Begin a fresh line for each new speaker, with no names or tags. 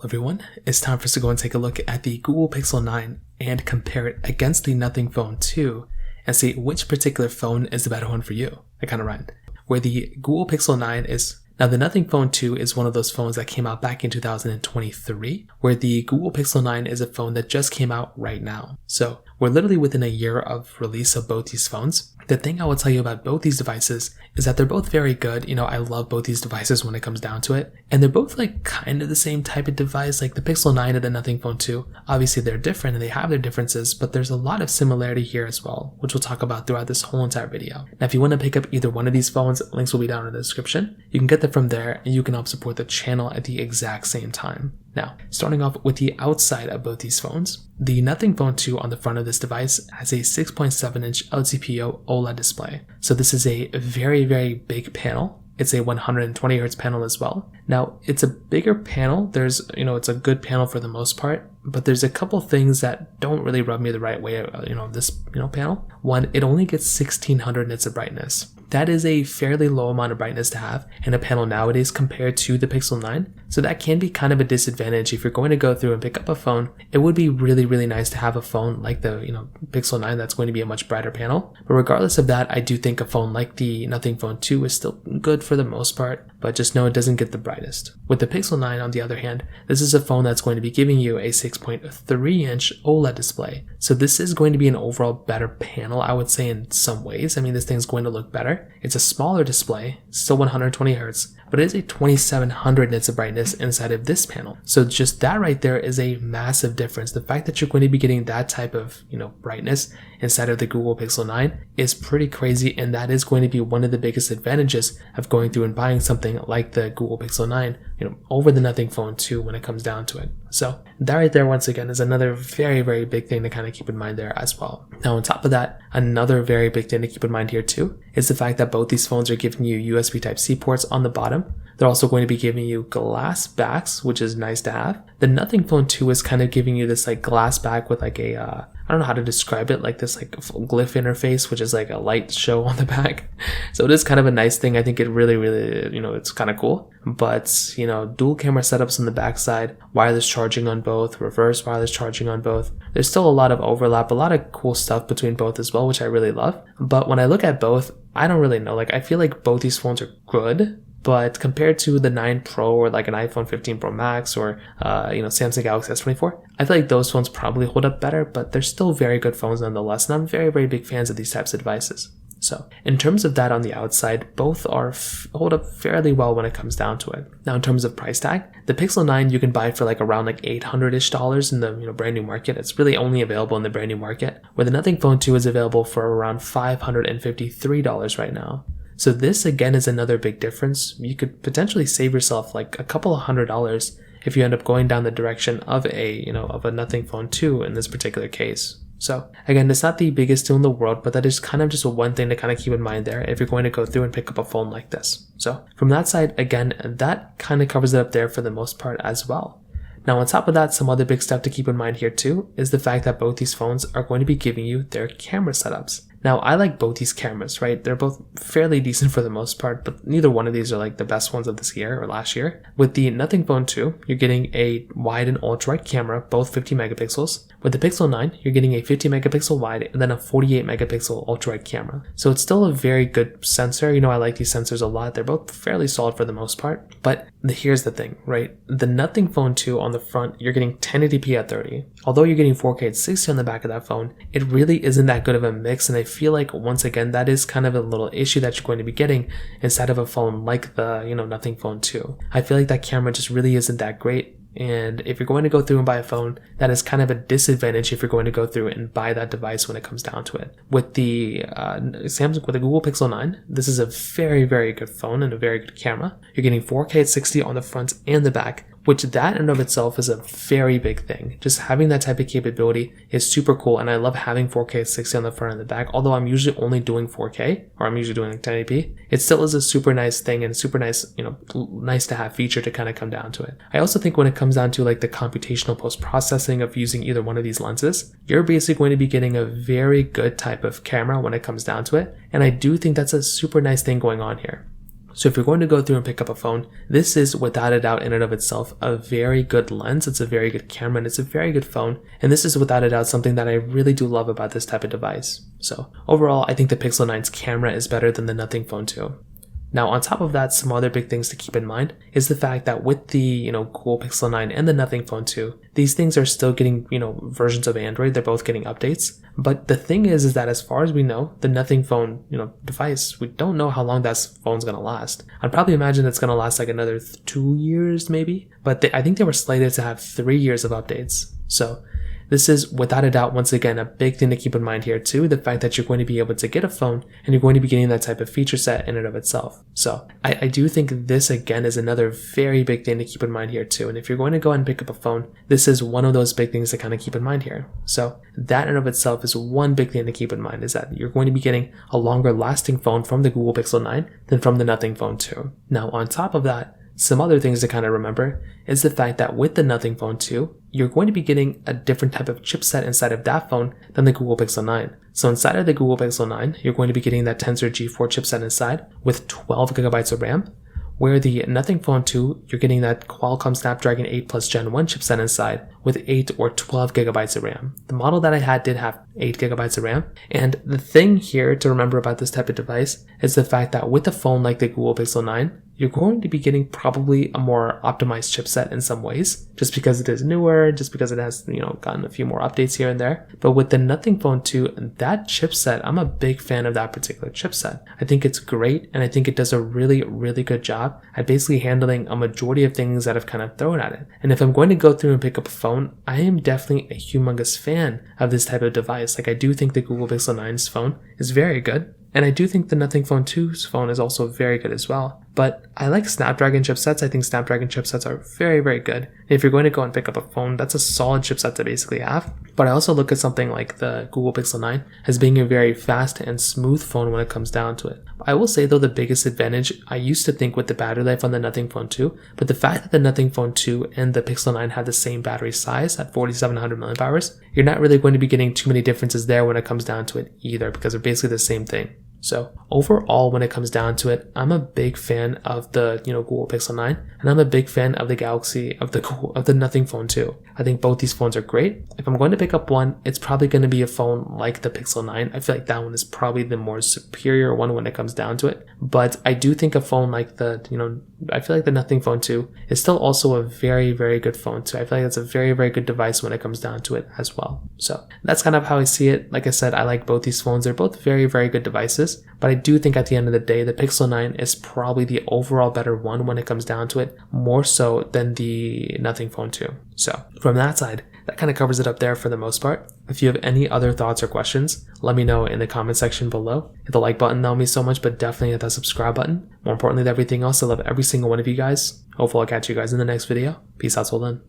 Everyone, it's time for us to go and take a look at the Google Pixel 9 and compare it against the Nothing Phone 2 and see which particular phone is the better one for you. I kind of rhymed. Where the Google Pixel 9 is, now the Nothing Phone 2 is one of those phones that came out back in 2023, where the Google Pixel 9 is a phone that just came out right now. So we're literally within a year of release of both these phones. The thing I will tell you about both these devices is that they're both very good. I love both these devices when it comes down to it. And they're both like kind of the same type of device, like the Pixel 9 and the Nothing Phone 2. Obviously they're different and they have their differences, but there's a lot of similarity here as well, which we'll talk about throughout this whole entire video. Now, if you want to pick up either one of these phones, links will be down in the description. You can get them from there and you can help support the channel at the exact same time. Now, starting off with the outside of both these phones, the Nothing Phone 2 on the front of this device has a 6.7-inch LTPO OLED display. So this is a very, very big panel. It's a 120Hz panel as well. Now, it's a bigger panel. It's a good panel for the most part, but there's a couple things that don't really rub me the right way, this panel. One, it only gets 1600 nits of brightness. That is a fairly low amount of brightness to have in a panel nowadays compared to the Pixel 9. So that can be kind of a disadvantage if you're going to go through and pick up a phone. It would be really, really nice to have a phone like the Pixel 9 that's going to be a much brighter panel. But regardless of that, I do think a phone like the Nothing Phone 2 is still good for the most part, but just know it doesn't get the brightest. With the Pixel 9, on the other hand, this is a phone that's going to be giving you a 6.3-inch OLED display. So this is going to be an overall better panel, I would say, in some ways. I mean, this thing's going to look better. It's a smaller display, still 120 Hz, but it is a 2700 nits of brightness inside of this panel. So just that right there is a massive difference. The fact that you're going to be getting that type of, brightness inside of the Google Pixel 9 is pretty crazy, and that is going to be one of the biggest advantages of going through and buying something like the Google Pixel 9, over the Nothing Phone 2 when it comes down to it. So that right there, once again, is another very, very big thing to kind of keep in mind there as well. Now, on top of that, another very big thing to keep in mind here too is the fact that both these phones are giving you USB Type-C ports on the bottom. They're also going to be giving you glass backs, which is nice to have. The Nothing Phone 2 is kind of giving you this like glass back with like a, I don't know how to describe it, like this like glyph interface, which is like a light show on the back. So it is kind of a nice thing. I think it really, really, it's kind of cool. But, dual camera setups on the backside, wireless charging on both, reverse wireless charging on both. There's still a lot of overlap, a lot of cool stuff between both as well, which I really love. But when I look at both, I don't really know. I feel like both these phones are good. But compared to the 9 Pro or like an iPhone 15 Pro Max or, Samsung Galaxy S24, I feel like those phones probably hold up better, but they're still very good phones nonetheless. And I'm very, very big fans of these types of devices. So in terms of that on the outside, both hold up fairly well when it comes down to it. Now, in terms of price tag, the Pixel 9 you can buy for like around like $800-ish in the brand new market. It's really only available in the brand new market, where the Nothing Phone 2 is available for around $553 right now. So this again is another big difference. You could potentially save yourself like a couple of $100s if you end up going down the direction of a Nothing Phone 2 in this particular case. So again, it's not the biggest deal in the world, but that is kind of just one thing to kind of keep in mind there if you're going to go through and pick up a phone like this. So from that side, again, that kind of covers it up there for the most part as well. Now, on top of that, some other big stuff to keep in mind here too is the fact that both these phones are going to be giving you their camera setups. Now, I like both these cameras, right? They're both fairly decent for the most part, but neither one of these are like the best ones of this year or last year. With the Nothing Phone 2, you're getting a wide and ultra-wide camera, both 50 megapixels. With the Pixel 9, you're getting a 50 megapixel wide and then a 48 megapixel ultra-wide camera. So it's still a very good sensor. I like these sensors a lot. They're both fairly solid for the most part. But here's the thing, right? The Nothing Phone 2 on the front, you're getting 1080p at 30. Although you're getting 4K at 60 on the back of that phone, it really isn't that good of a mix, and I feel like once again that is kind of a little issue that you're going to be getting inside of a phone like the Nothing Phone 2. I feel like that camera just really isn't that great, and if you're going to go through and buy a phone, that is kind of a disadvantage if you're going to go through and buy that device when it comes down to it. With the with the Google Pixel 9, this is a very, very good phone and a very good camera. You're getting 4K at 60 on the front and the back, which that in and of itself is a very big thing. Just having that type of capability is super cool, and I love having 4K at 60 on the front and the back. Although I'm usually only doing 4K, or I'm usually doing like 1080p, it still is a super nice thing and super nice, nice to have feature to kind of come down to it. I also think when it comes down to like the computational post-processing of using either one of these lenses, you're basically going to be getting a very good type of camera when it comes down to it, and I do think that's a super nice thing going on here. So if you're going to go through and pick up a phone, this is without a doubt in and of itself a very good lens. It's a very good camera and it's a very good phone. And this is without a doubt something that I really do love about this type of device. So overall, I think the Pixel 9's camera is better than the Nothing Phone 2. Now, on top of that, some other big things to keep in mind is the fact that with the, Google Pixel 9 and the Nothing Phone 2, these things are still getting, versions of Android. They're both getting updates. But the thing is that as far as we know, the Nothing Phone, device, we don't know how long that phone's going to last. I'd probably imagine it's going to last like another 2 years maybe. But I think they were slated to have 3 years of updates. So this is without a doubt, once again, a big thing to keep in mind here too, the fact that you're going to be able to get a phone and you're going to be getting that type of feature set in and of itself. So I do think this again is another very big thing to keep in mind here too. And if you're going to go ahead and pick up a phone, this is one of those big things to kind of keep in mind here. So that in and of itself is one big thing to keep in mind, is that you're going to be getting a longer lasting phone from the Google Pixel 9 than from the Nothing Phone 2. Now on top of that, some other things to kind of remember is the fact that with the Nothing Phone 2, you're going to be getting a different type of chipset inside of that phone than the Google Pixel 9. So inside of the Google Pixel 9, you're going to be getting that Tensor G4 chipset inside with 12 gigabytes of RAM, where the Nothing Phone 2, you're getting that Qualcomm Snapdragon 8 Plus Gen 1 chipset inside with 8 or 12 gigabytes of RAM. The model that I had did have 8 gigabytes of RAM. And the thing here to remember about this type of device is the fact that with a phone like the Google Pixel 9, you're going to be getting probably a more optimized chipset in some ways, just because it is newer, just because it has, gotten a few more updates here and there. But with the Nothing Phone 2, that chipset, I'm a big fan of that particular chipset. I think it's great, and I think it does a really, really good job at basically handling a majority of things that I've kind of thrown at it. And if I'm going to go through and pick up a phone, I am definitely a humongous fan of this type of device. Like, I do think the Google Pixel 9's phone is very good. And I do think the Nothing Phone 2's phone is also very good as well. But I like Snapdragon chipsets. I think Snapdragon chipsets are very, very good. And if you're going to go and pick up a phone, that's a solid chipset to basically have. But I also look at something like the Google Pixel 9 as being a very fast and smooth phone when it comes down to it. I will say though, the biggest advantage I used to think with the battery life on the Nothing Phone 2, but the fact that the Nothing Phone 2 and the Pixel 9 have the same battery size at 4700 milliamp, you're not really going to be getting too many differences there when it comes down to it either, because they're basically the same thing. So overall, when it comes down to it, I'm a big fan of the Google Pixel 9, and I'm a big fan of the of the Nothing Phone 2. I think both these phones are great. If I'm going to pick up one, it's probably going to be a phone like the Pixel 9. I feel like that one is probably the more superior one when it comes down to it. But I do think a phone like I feel like the Nothing Phone 2 is still also a very, very good phone too. I feel like it's a very, very good device when it comes down to it as well. So that's kind of how I see it. Like I said, I like both these phones. They're both very, very good devices. But I do think at the end of the day, the Pixel 9 is probably the overall better one when it comes down to it, more so than the Nothing Phone 2. So from that side, that kind of covers it up there for the most part. If you have any other thoughts or questions, let me know in the comment section below. Hit the like button, that will mean so much, but definitely hit that subscribe button. More importantly than everything else, I love every single one of you guys. Hopefully I'll catch you guys in the next video. Peace out till then.